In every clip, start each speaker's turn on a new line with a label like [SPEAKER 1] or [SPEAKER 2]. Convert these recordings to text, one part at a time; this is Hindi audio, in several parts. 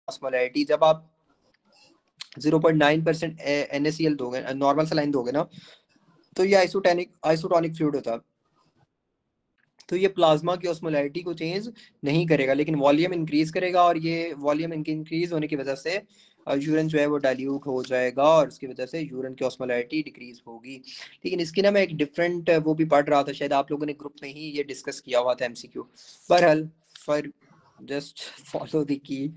[SPEAKER 1] ऑस्मोलैरिटी, जब आप 0.9% NaCl दोगे, नॉर्मल सलाइन दोगे ना, तो ये आइसोटोनिक फ्लूइड होता है, तो ये प्लाज्मा की ऑस्मोलैरिटी को चेंज नहीं करेगा, लेकिन वॉल्यूम इंक्रीज करेगा, और ये वॉल्यूम इंक्रीज होने की वजह से यूरिन जो है वो डाइल्यूट हो जाएगा, और उसकी वजह से यूरिन की ऑस्मोलैरिटी डिक्रीज होगी। लेकिन इसकी ना मैं एक डिफरेंट वो भी पढ़ रहा था, शायद आप लोगों ने ग्रुप में ही ये डिस्कस किया हुआ था MCQ। बहरहाल फॉर जस्ट फॉलो द की।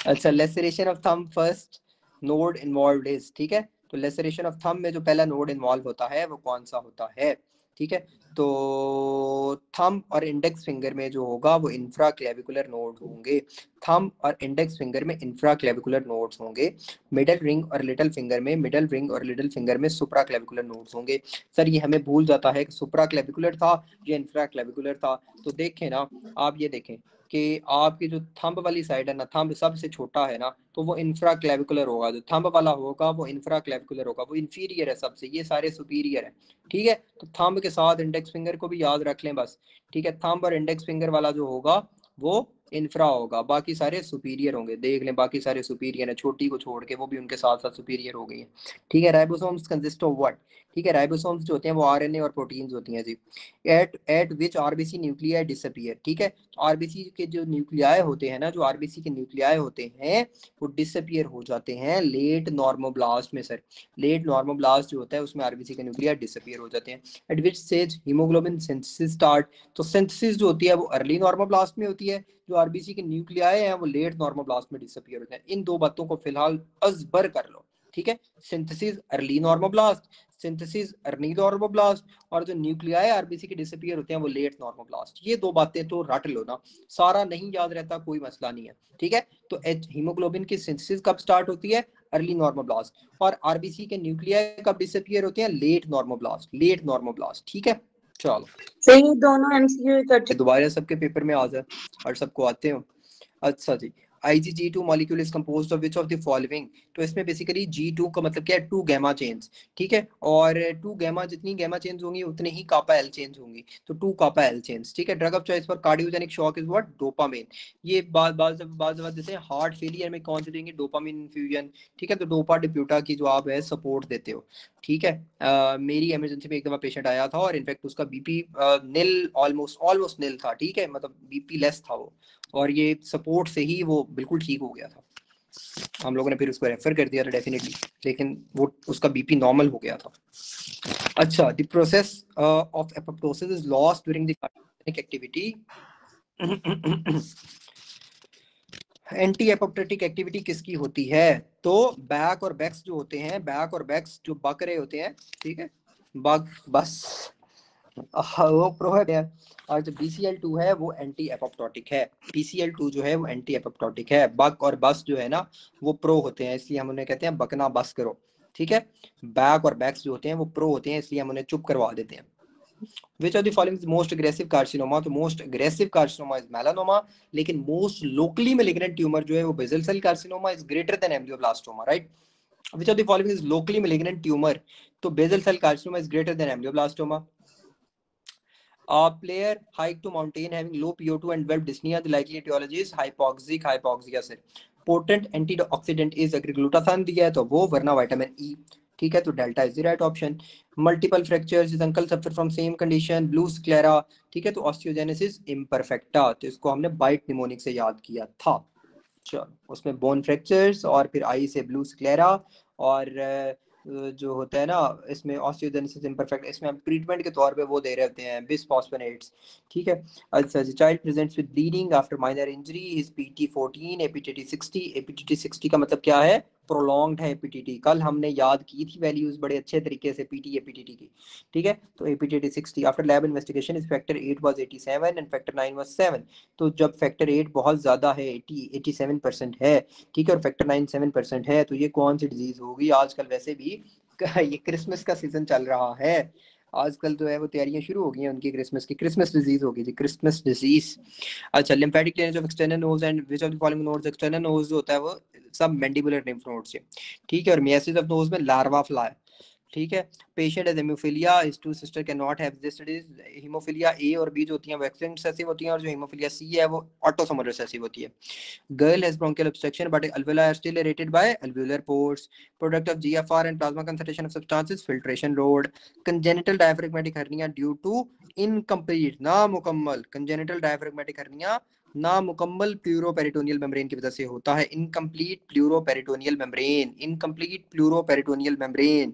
[SPEAKER 1] अच्छा, laceration of thumb first node involved is, ठीक है, तो लेसरेशन ऑफ थंब में जो पहला नोड इन्वॉल्व होता है वो कौन सा होता है, ठीक है, तो थंब और इंडेक्स फिंगर में जो होगा वो इंफ्रा क्लेविकुलर नोड होंगे। थंब और इंडेक्स फिंगर में इंफ्रा क्लेविकुलर नोड्स होंगे। मिडल रिंग और लिटिल फिंगर में, मिडल रिंग और लिटिल फिंगर में सुप्रा क्लेविकुलर नोड्स होंगे। सर ये हमें भूल जाता है कि सुप्रा क्लेविकुलर था या इंफ्रा क्लेविकुलर था, तो देखें ना, आप ये देखें कि आपकी जो थंब वाली साइड है ना, थंब सबसे छोटा है ना, तो वो इंफ्रा क्लेविकुलर होगा, जो थंब वाला होगा वो इंफ्रा क्लेविकुलर होगा, वो इंफीरियर है सबसे, ये सारे सुपीरियर है, ठीक है। तो थंब के साथ इंडेक्स फिंगर को भी याद रख लें बस, ठीक है। थंब और इंडेक्स फिंगर वाला जो होगा वो इंफ्रा होगा, बाकी सारे सुपीरियर होंगे, देख लें बाकी सारे सुपीरियर है, छोटी को छोड़ के वो भी उनके साथ साथ सुपीरियर हो गई है, ठीक है। राइबोसोम्स कंसिस्ट ऑफ व्हाट, ठीक है, राइबोसोम्स जो होते हैं वो RNA और प्रोटीन्स होती हैं जी। At which RBC nuclei disappear, ठीक है, RBC के जो न्यूक्लियाई होते हैं ना, जो RBC के न्यूक्लियाई होते हैं वो डिसअपीयर हो जाते हैं लेट नॉर्मोब्लास्ट में। सर लेट नॉर्मोब्लास्ट जो होता है उसमें RBC के न्यूक्लियाई डिसअपीयर हो जाते हैं। Eight which stage haemoglobin synthesis start, तो सिंथेसिस जो होती है वो अर्ली नॉर्मोब्लास्ट में होती है, जो RBC के न्यूक्लियाई हैं वो लेट नॉर्मोब्लास्ट में डिसअपीयर होते हैं। इन दो बातों को फिलहाल अजबर कर लो, ठीक है, synthesis early normoblast, synthesis early normoblast, और जो न्यूक्लियाई RBC के डिसअपीयर होते हैं वो लेट नॉर्मोब्लास्ट। ये दो बातें तो रट लो ना, सारा नहीं याद रहता कोई मसला नहीं है, ठीक है। तो हीमोग्लोबिन की सिंथेसिस कब स्टार्ट होती है, अर्ली नॉर्मोब्लास्ट, और RBC के न्यूक्लियाई कब डिसअपीयर होते हैं, लेट नॉर्मोब्लास्ट, लेट नॉर्मोब्लास्ट, ठीक है। चलो
[SPEAKER 2] सही, दोनों MCQ इकट्ठे
[SPEAKER 1] दोबारा सबके पेपर में आ जाए और सबको आते हो। अच्छा जी, IgG2 molecule is composed of which of the following, तो इसमें बेसिकली G2 का मतलब क्या है, 2 गैमा चेन्स, ठीक है, और 2 गैमा, जितनी गैमा चेन्स होंगी उतने ही कापा एल चेन्स होंगी, तो 2 कापा एल चेन्स, ठीक है। Drug of choice for cardiogenic shock is what, dopamine. ये बात जैसे हार्ट फेलियर में कौन से देंगे, डोपामिन इन्फ्यूजन, ठीक है, तो डोपा डिप्यूटा की जो आप है सपोर्ट देते हो, ठीक है। मेरी इमरजेंसी में एक दफा पेशेंट आया था और इनफैक्ट उसका बीपी नील, ऑलमोस्ट नील था, ठीक है, मतलब बीपी लेस था वो, और ये सपोर्ट से ही वो बिल्कुल ठीक हो गया था। हम लोगों ने फिर उसको रेफर कर दिया था डेफिनेटली, लेकिन वो उसका बीपी नॉर्मल हो गया था। अच्छा, the process of apoptosis is lost during the cardiac activity. Anti apoptotic activity किसकी होती है, तो बैक और बैक्स जो होते हैं, बैक और बैक्स जो बक रहे होते हैं, ठीक है, बग बस वो प्रोहिबिट है। और जो BCL2 है वो एंटी एपोप्टोटिक है, BCL2 जो है वो एंटी एपोप्टोटिक है। बक और बस जो है ना वो प्रो होते हैं, इसलिए हम उन्हें कहते हैं बकना बस करो, ठीक है। बैक और बैक्स जो होते हैं वो प्रो होते हैं, इसलिए हम उन्हें चुप करवा देते हैं। Which of the following is most aggressive carcinoma, तो most aggressive carcinoma is melanoma, लेकिन most locally malignant tumor जो है वो basal cell carcinoma is greater than amblioblastoma, right? Which of the following is locally malignant tumor, तो basal cell carcinoma is greater than amblioblastoma. A player hike to mountain having low PO2 and develop dyspnea, the likely etiology is hypoxia से। Potent antioxidant is अगर ग्लूटाथान दिया है तो वो, वरना विटामिन E, ठीक है, तो delta is the right option. Multiple fractures, is uncle suffer from same condition, blue sclera, ठीक है, तो ऑस्टियोजेनेसिस इम्परफेक्टा, तो इसको हमने बाइट निमोनिक से याद किया था। चलो, उसमें बोन फ्रैक्चर्स और फिर आई से ब्लू स्क्लेरा, और जो होता है ना इसमें ऑस्टियोजेनेसिस इम्परफेक्ट, इसमें हम ट्रीटमेंट के तौर पे वो दे रहे होते हैं बिस्फॉस्फोनेट्स, ठीक है। अच्छा, child presents with bleeding after minor injury is PT14, APTT 60, APTT 60 का मतलब क्या है, प्रोलॉन्ग्ड है APTT। कल हमने याद की थी वैल्यूज बड़े अच्छे तरीके से PT APTT की, ठीक है, तो APTT 60 after lab investigation is factor 8 was 87 and factor 9 was 7, तो जब फैक्टर 8 बहुत ज्यादा है, 87% है, ठीक है, और फैक्टर 9 7% है, तो ये कौन सी डिजीज होगी। आजकल वैसे भी ये क्रिसमस का सीजन चल रहा है, आजकल जो है वो तैयारियां शुरू हो गई हैं उनकी क्रिसमस की, क्रिसमस डिजीज होगी जी, क्रिसमस डिजीज। अच्छा, lymphatic drainage of external nose and which of the following nodes, external nose जो होता है वो सब मैंडिबुलर लिम्फ नोड्स है, ठीक है, और मियासिस ऑफ नोज में लार्वा फ्लाई, ठीक है। Patient as hemophilia, his two sister can not have this studies. Hemophilia A और बी जो होती हैं वो एक्स लिंक्ड रिसेसिव होती हैं, और जो हीमोफीलिया सी है वो ऑटोसोमल रिसेसिव होती है। Girl has bronchial obstruction but alveoli are still aerated by alveolar pores. Product of GFR and plasma concentration of substances, filtration load. Congenital diaphragmatic hernia due to incomplete, नामुकम्मल, congenital diaphragmatic hernia नामुकम्मल प्लूरोपेरिटोनियल मेम्ब्रेन की वजह से होता है। Incomplete pleuroperitoneal membrane, incomplete pleuroperitoneal membrane,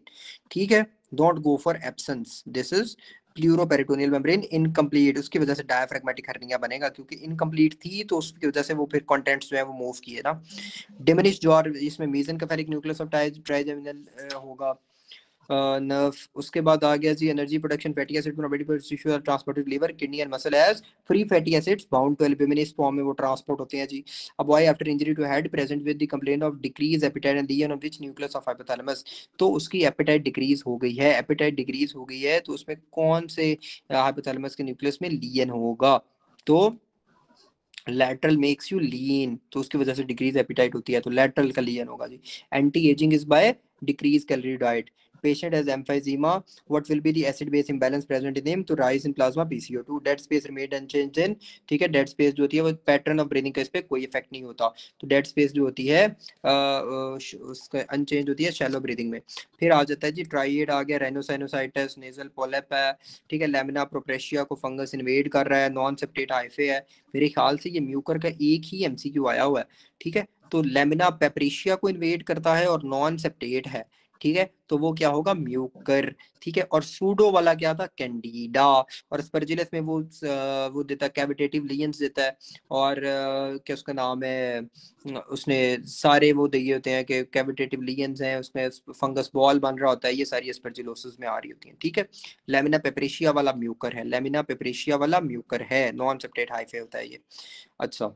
[SPEAKER 1] ठीक है। Don't go for absence, this is pleuroperitoneal membrane incomplete, उसकी वजह से डायफ्रैग्मेटिक हर्निया बनेगा, क्योंकि इनकम्प्लीट थी तो उसकी वजह से वो फिर कंटेंट्स जो है वो मूव किए ना। डिमिनिश जॉर, इसमें मेसेनकेफेलिक न्यूक्लियस ऑफ ट्राइजेमिनल होगा नर्व। उसके बाद आ गया जी energy production, fatty acid tissue transported liver, kidney and muscle as free fatty acids bound to albumin, इस फॉर्म में वो ट्रांसपोर्ट होते हैं जी। अब why after injury to head present with the complaint of decrease appetite and lesion of which nucleus of hypothalamus, तो उसकी एपेटाइट डिक्रीज हो गई है, एपेटाइट डिक्रीज हो गई है, तो उसमें कौन से हाइपोथैलेमस के न्यूक्लियस में लीन होगा, तो लैटरल मेक्स यू लीन, तो उसकी वजह से डिक्रीज एपिटाइट होती है, तो लैटरल का लीन होगा जी। Anti ageing is by decrease calorie diet. Patient has emphysema, what will be the acid base imbalance present in him, तो rise in plasma PCO two, dead space remain unchanged in, ठीक है। डेड स्पेस जो होती है वो पैटर्न ऑफ ब्रीदिंग का इस पे कोई इफेक्ट नहीं होता, तो डेड स्पेस जो होती है उसका अनचेंज होती है शैलो ब्रीदिंग में। फिर आ जाता है जी ट्राइएड आ गया, राइनोसाइनोसाइटिस, नेजल पोलिप है, ठीक है। लेमिना प्रोप्रेशिया को फंगस इन्वेड कर रहा है, नॉन सेप्टेट हाइफे है, मेरे ख्याल से ये म्यूकर का एक ही एमसीक्यू आया हुआ है, ठीक है। तो लेमिना पेप्रिशिया को इन्वेड करता है और नॉन सेप्टेट है, ठीक है, तो वो क्या होगा, म्यूकर, ठीक है। और सूडो वाला क्या था, कैंडिडा, और स्पर्जिलस में वो देता है कैविटेटिव लीजन्स देता है, और क्या उसका नाम है, उसने सारे वो दिए होते हैं कि कैविटेटिव लीजन्स हैं, उसमें फंगस बॉल बन रहा होता है, ये सारी स्पर्जिलोसिस में आ रही होती हैं, ठीक है। लेमिना पेप्रिशिया वाला म्यूकर है, लेमिना पेप्रिशिया वाला म्यूकर है, नॉन सेप्टेट हाइफे होता है ये। अच्छा,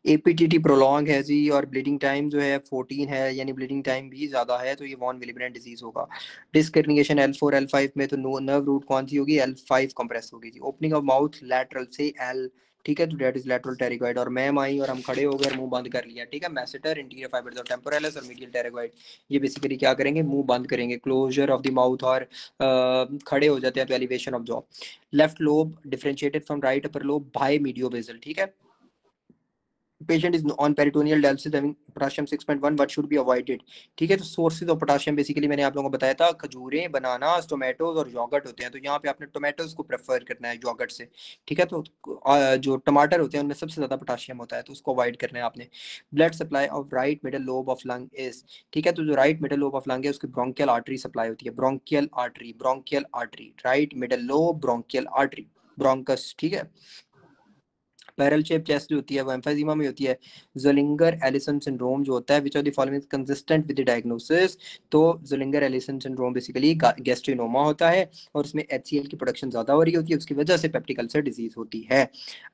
[SPEAKER 1] एपीटीटी प्रोलॉन्ग है जी, और ब्लीडिंग टाइम जो है 14 है, यानी ब्लीडिंग टाइम भी ज्यादा है, तो ये वॉन विलिब्रेंट डिजीज होगा। डिस्क herniation L4 L5 में, तो नर्व रूट कौन सी होगी, L5 कंप्रेस होगी जी। ओपनिंग ऑफ माउथ लैटरल से L, ठीक है, तो डेट इज लैटरल टेरिगॉइड, और मैम आई और हम खड़े हो गए और मुंह बंद कर लिया, ठीक है। Masseter, interior fibres of temporalis और मीडियल टेरिगॉइड, ये बेसिकली क्या करेंगे, मुंह बंद करेंगे, क्लोजर ऑफ द माउथ, और खड़े हो जाते हैं तो elevation of jaw. Left lobe differentiated from right upper lobe by mediobasal, ठीक है। patient is on peritoneal dialysis having potassium 6.1, what should be avoided, ठीक है। तो सोर्सेज ऑफ पोटाशियम बेसिकली मैंने आप लोगों को बताया था, खजूरें, बनाना, टोमेटोज और योगर्ट होते हैं, तो यहाँ पे आपने टोमेटोज को प्रेफर करना है योगर्ट से, ठीक है। तो जो टमाटर होते हैं उनमें सबसे ज्यादा पोटाशियम होता है, तो उसको अवॉइड करना है आपने। Blood supply of right middle lobe of lung is, ठीक है, तो जो right middle lobe of lung है उसकी ब्रोंकियल आर्टरी सप्लाई होती है, bronchial artery, bronchial artery, right middle lobe bronchial artery, bronchus, ठीक है। बैरल शेप चेस्ट जो होती है वो एम्फाइजीमा में होती है। ज़ोलिंगर एलिसन सिंड्रोम जो होता है, विच of the following consistent with the diagnosis, तो ज़ोलिंगर एलिसन सिंड्रोम बेसिकली गैस्ट्रिनोमा होता है, और उसमें HCl की प्रोडक्शन ज्यादा हो रही होती है, उसकी वजह से पेप्टिक अल्सर डिजीज होती है।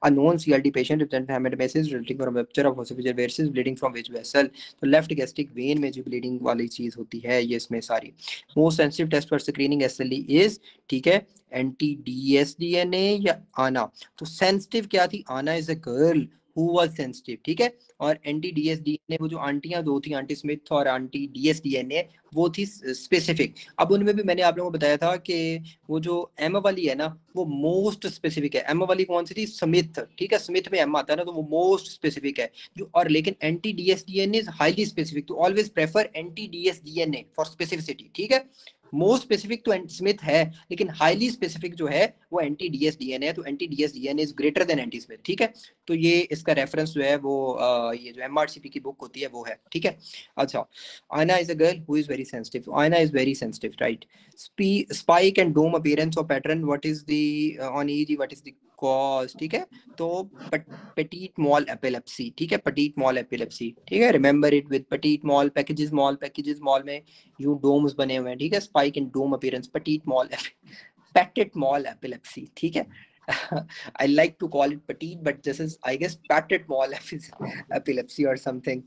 [SPEAKER 1] A known CLD patient present haematemesis resulting from rupture of oesophageal varices, bleeding from which vessel, तो लेफ्ट गैस्ट्रिक वेन में जो ब्लीडिंग वाली चीज होती है ये इसमें सारी। Most sensitive test for screening SLE is, ठीक है, एंटी DSDNA या आना, तो सेंसिटिव क्या थी, आना is a girl who was sensitive, ठीक है। और एंटी DSDNA वो जो आंटियां दो थी, आंटी स्मिथ और आंटी DSDNA, वो थी स्पेसिफिक। अब उनमें भी मैंने आप लोगों को बताया था कि वो जो एम वाली है ना वो मोस्ट स्पेसिफिक है। एम वाली कौन सी थी, स्मिथ, ठीक है, स्मिथ में एम आता है ना, तो वो मोस्ट स्पेसिफिक है जो, और लेकिन anti DSDNA is highly specific, तो always prefer anti DSDNA for specificity, ठीक है। मोस्ट स्पेसिफिक तो स्मिथ है, लेकिन हाईली स्पेसिफिक जो है वो एंटी DSDNA है, तो anti DSDNA is greater then anti Smith, ठीक है। तो ये इसका रेफरेंस जो है वो ये जो MRCP की बुक होती है वो है, ठीक है। अच्छा, Aina is a girl who is very sensitive. Aina is very sensitive, right? Spike and dome appearance or pattern. What is the on EEG? What is the cause? ठीक है, तो petite mole epilepsy, ठीक है, petite mole epilepsy, ठीक है। Remember it with petite mole packages mall में यू डोम्स बने हुए हैं, ठीक है। Spike and dome appearance, petite mole epilepsy, ठीक है। I like to call it petite, but this is, I guess, petite mole epilepsy or something.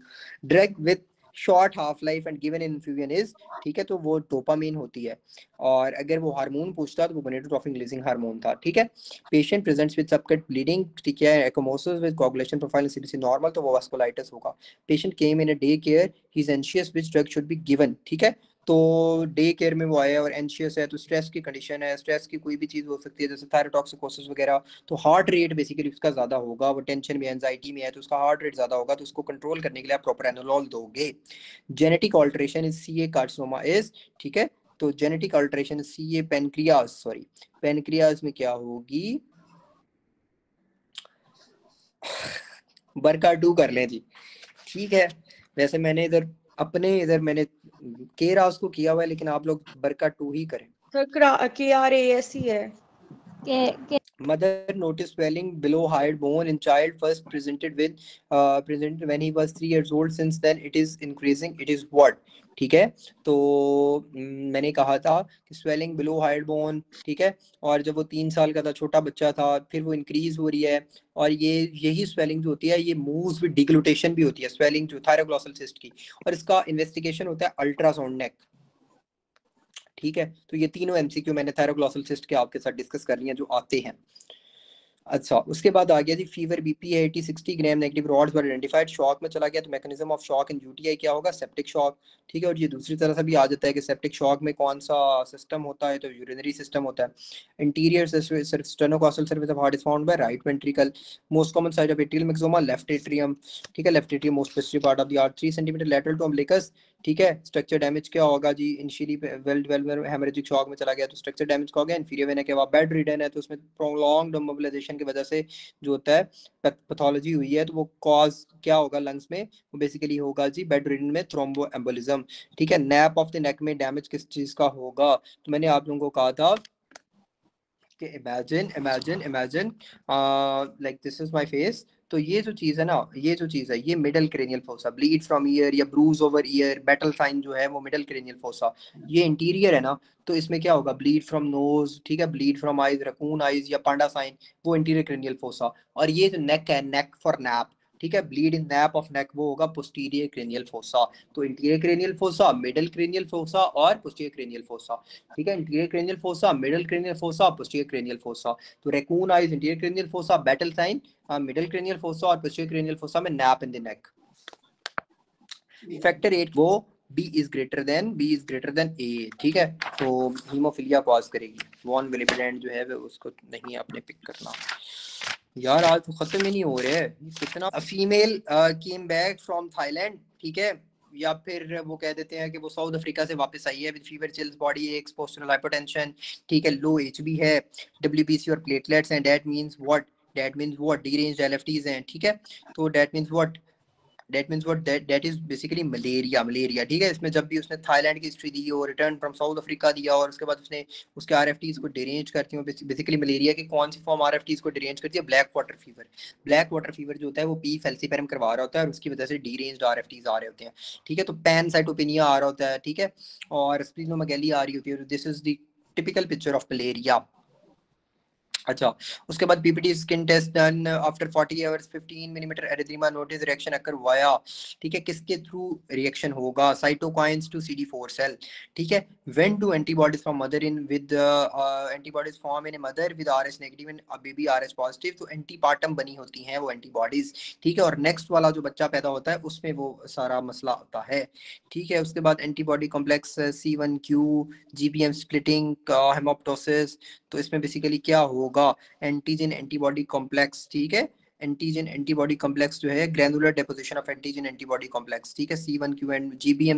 [SPEAKER 1] Drug with short half life and given in infusion is, ठीक है, तो वो डोपामीन होती है। और अगर वो हार्मोन पूछता तो वो गोनेडोट्रोपिन रिलीजिंग हार्मोन था, ठीक है। Patient presents with subcut bleeding, ठीक है, ecchymosis with coagulation profile CBC normal, तो वो वास्कुलाइटिस होगा। Patient came in a day care, he is anxious, which drug should be given, ठीक है। तो डे केयर में वो आया और एंशियस है, तो स्ट्रेस की कंडीशन है, स्ट्रेस की कोई भी चीज़ हो सकती है जैसे थायरोटॉक्सिकोसिस वगैरह, तो हार्ट रेट बेसिकली उसका ज़्यादा होगा, वो टेंशन में एंजाइटी में है तो उसका हार्ट रेट ज़्यादा होगा, तो उसको कंट्रोल करने के लिए आप प्रोप्रानोलोल दोगे। Genetic alteration is C A carcinoma is, ठीक है, तो genetic alteration C A pancreas, sorry pancreas में क्या होगी, बरका 2 कर लें जी, ठीक है। वैसे मैंने इधर मैंने के रास को किया हुआ है, लेकिन आप लोग बरका 2 ही करें।
[SPEAKER 2] सर KRAS ही है।
[SPEAKER 1] Mother noticed swelling below hide bone in child first presented when he was 3 years old. Since then it is increasing. It is what? ठीक है, तो मैंने कहा था कि स्वेलिंग बिलो हाइड बोन, ठीक है, और जब वो 3 साल का था, छोटा बच्चा था, फिर वो इंक्रीज हो रही है, और यही स्वेलिंग जो होती है ये मूव्स विद डिग्लूटेशन भी होती है, स्वेलिंग जो थायरोग्लॉसल सिस्ट की, और इसका इन्वेस्टिगेशन होता है अल्ट्रासाउंड नेक, ठीक है। तो ये तीनों एमसीक्यू मैंने थायरोग्लॉसल सिस्ट के आपके साथ डिस्कस कर लिया जो आते हैं। अच्छा, उसके बाद आ गया जी फीवर, बीपी है 80-60 ग्राम, नेगेटिव रॉड्स वर आइडेंटिफाइड, शॉक में चला गया, तो mechanism of shock in UTI क्या होगा, सेप्टिक शॉक, ठीक है। और ये दूसरी तरह से भी आ जाता है कि सेप्टिक शॉक में कौन सा सिस्टम होता है, तो यूरिनरी सिस्टम होता है। Anterior sternocostal surface of heart is found by right ventricle, most common site of atrial myxoma left atrium, ठीक है, left atrium most specific part of the heart, 3 centimetre lateral to umbilicus, ठीक है। स्ट्रक्चर डैमेज क्या होगा जी, initially well developed haemorrhagic shock में चला गया तो स्ट्रक्चर डैमेज का हो गया। इंफीरियर वेना के बाद बेड रिडन है तो उसमें प्रोलॉन्ग्ड मोबिलाइजेशन की वजह से जो होता है पैथोलॉजी हुई है, तो वो कॉज क्या होगा लंग्स में, वो बेसिकली होगा जी बेड रिडन में थ्रोम्बो एम्बोलिज्म, ठीक है। नैप ऑफ द नेक में डैमेज किस चीज का होगा, तो मैंने आप लोगों को कहा था कि imagine like this is my face, तो ये जो चीज है ना, ये जो चीज है ये middle cranial fossa, bleed from ear या bruise over ear, battle sign जो है वो मिडल क्रेनियल फोसा, ये इंटीरियर है ना, तो इसमें क्या होगा, ब्लीड फ्रॉम नोज, ठीक है, bleed from eyes, raccoon eyes या पांडा साइन, वो इंटीरियर क्रेनियल फोसा। और ये जो नेक है, नेक फॉर नैप, ठीक है, bleed in nape of neck, वो होगा पोस्टीरियर क्रेनियल फोसा। तो anterior cranial fossa, middle cranial fossa और पोस्टीरियर क्रेनियल फोसा, ठीक है। Anterior cranial fossa, middle cranial fossa, posterior cranial fossa, तो raccoon eyes anterior cranial fossa, battle sign middle cranial fossa, और पोस्टीरियर क्रेनियल फोसा में nape in the neck. Factor 8 वो B is greater than A, ठीक है, तो हीमोफिलिया कॉज करेगी। वॉन विलिपेडेंट जो है वो उसको नहीं आपने पिक करना यार, आज तो खत्म ही नहीं हो रहे कितना। Female came back from Thailand, ठीक है, या फिर वो कह देते हैं कि वो साउथ अफ्रीका से वापस आई है with fever, chills, body aches, postural hypertension, ठीक है, लो एचबी है, डब्ल्यूबीसी और प्लेटलेट्स हैं, दैट मींस व्हाट डीरेंज्ड एलएफटीज हैं, ठीक है। तो that means what that is basically malaria, ठीक है। इसमें जब भी उसने थाईलैंड की हिस्ट्री दी और रिटर्न फ्रॉम साउथ अफ्रीका दिया और उसके बाद उसने उसके आरएफटीज को डिरेंज करती हूँ, बेसिकली मलेरिया की कौन सी फॉर्म आरएफटीज को डिरेंज करती है, black water fever. Black water fever जो होता है वो पी फैल्सीपेरम करवा रहा होता है और उसकी वजह से डिरेंज्ड आरएफटीज आ रहे होते हैं, ठीक है। तो पैनसाइटोपिनिया आ रहा होता है, ठीक है, और स्प्लीनोमेगैली आ रही होती है, this is the typical picture of malaria. अच्छा, उसके बाद PPD skin test done after 40 hours, 15 millimetre erythema notice, reaction occur via, ठीक है, किसके थ्रू रिएक्शन होगा, साइटोकाइंस टू CD4 सेल, ठीक है। When do antibodies from mother in with antibodies form in a mother with RH negative and baby RH positive, तो एंटीपार्टम बनी होती हैं वो एंटीबॉडीज, ठीक है, और नेक्स्ट वाला जो बच्चा पैदा होता है उसमें वो सारा मसला होता है, ठीक है। उसके बाद antibody complex C1q, GBM splitting, haemoptysis, तो इसमें बेसिकली क्या होगा, एंटीजन एंटीबॉडी कॉम्प्लेक्स, ठीक है, एंटीजन एंटीबॉडी कॉम्प्लेक्स जो है granular deposition of antigen antibody complex, ठीक है, C1q एंड GBM